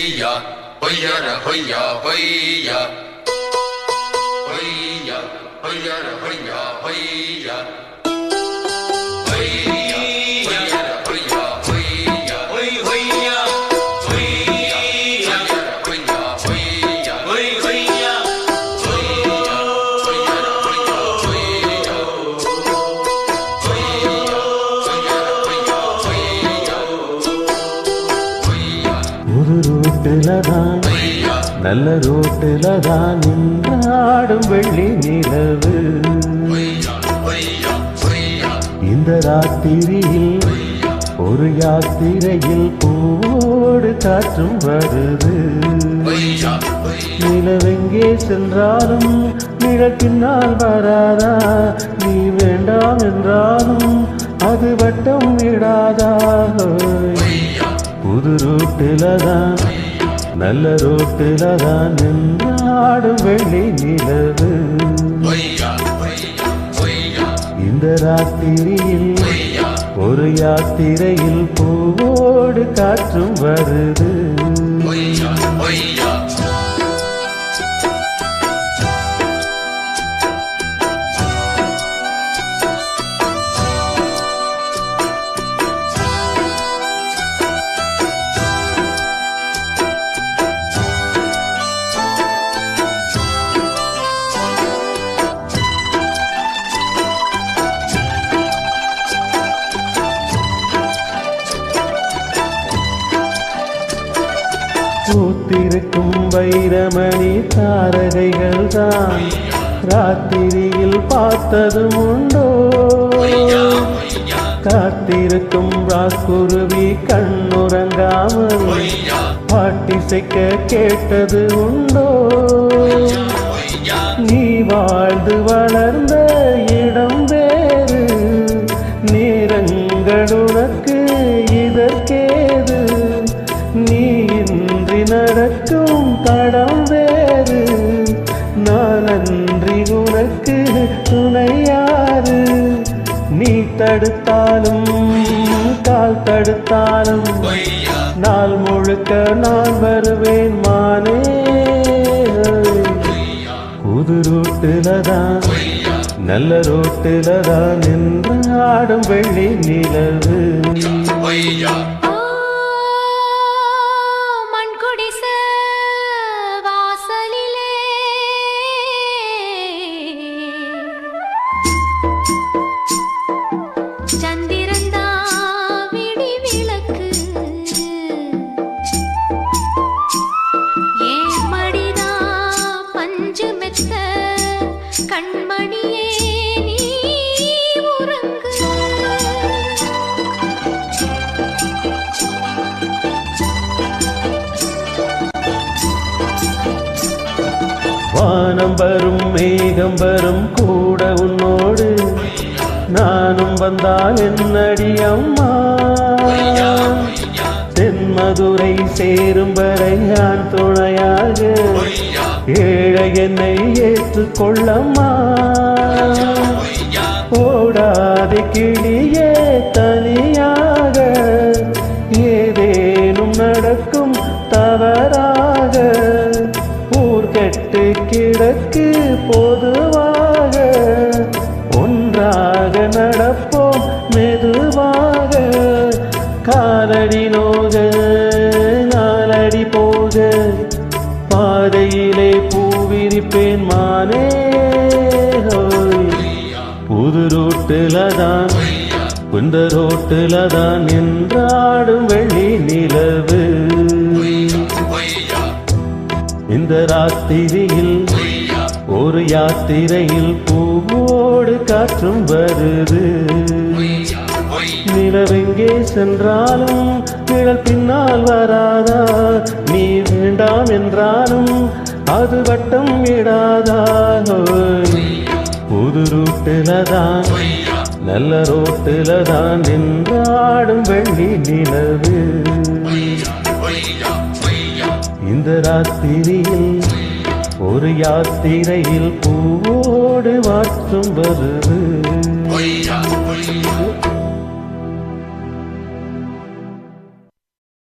hoya, hoya ra hoya, hoya, hoya, hoya ra hoya, hoya, hoya, hoya ra hoya, hoya, hoy hoya, hoya, hoya ra hoya, hoya, hoy hoya, hoya, hoya ra hoya, hoya, ஒரு ரோட்டுலதான் நல்ல ரோட்டுலதான் நின்றாடும் வெள்ளி நிலவு. இந்த ராத்திரியில் ஒரு யாத்திரையில் பூவோடு காற்றும் வருது. நிலவெங்கே சென்றாலும் நிழல் பின்னால் வராதா? நீ வேண்டாம் என்றாலும் அது வட்டம் விடாதா? புது ரோட்டிலதான் நல்ல ரோட்டிலதான் நின்றாடும் வெள்ளி நிலவு. இந்த ராத்திரியில் ஒரு யாத்திரையில் பூவோடு காற்றும் வருது. பூத்திருக்கும் வைரமணி தாரகைகள் தான் ராத்திரியில் பார்த்ததும் உண்டோ? காத்திருக்கும் ராக்குருவி கண்ணுறங்காமல் பாட்டிசைக்க கேட்டது உண்டோ? நீ வாழ்ந்து வளர்ந்த இடம் வேறு, நேரங்கள் உனக்கு இதற்கேது? நீ இன்றி நடக்கும் தடம் வேறு, நான் அன்றி உனக்கு துணையாறு? நீ தடுத்தாலும் கால் தடுத்தாலும் நாள் முழுக்க நான் வருவேன் மானே. புது ரோட்டிலதான் நல்ல ரோட்டிலதான் நின்று ஆடும் வெள்ளி நிலவு. கண்மணியே நீ உறங்கு. வானம் வரும் மேகம் வரும் கூட உன்னோடு நானும் வந்தால் என்னடி அம்மா? தென்மதுரை சேரும் வரை நான் துணையாக ஏழை என்னை ஏற்றுக்கொள்ளம்மா. ஓடாது கிளியே தனியாக, ஏதேனும் நடக்கும் தவறாக. ஊர் கெட்டு கிடக்கு பொதுவாக, ஒன்றாக நடப்போம் மெதுவாக. காலடி நோக நாலடி போக, பாதையிலே பூவிரிப்பேன் மானே. புது ரோட்டிலதான் இந்த ரோட்டிலதான் நின்றாடும் வெள்ளி நிலவு. இந்த ராத்திரியில் ஒரு யாத்திரையில் பூவோடு காற்றும் வருது. நிலவெங்கே சென்றாலும் நிழல் பின்னால் வராதா? நீ வேண்டாம் என்றாலும் அது வட்டம் விடாதா? புது ரோட்டிலதான் நல்ல ரோட்டிலதான் நின்றாடும் வெள்ளி நிலவு. இந்த ராத்திரியில் ஒரு யாத்திரையில் பூவோடு வாற்றும் வருது.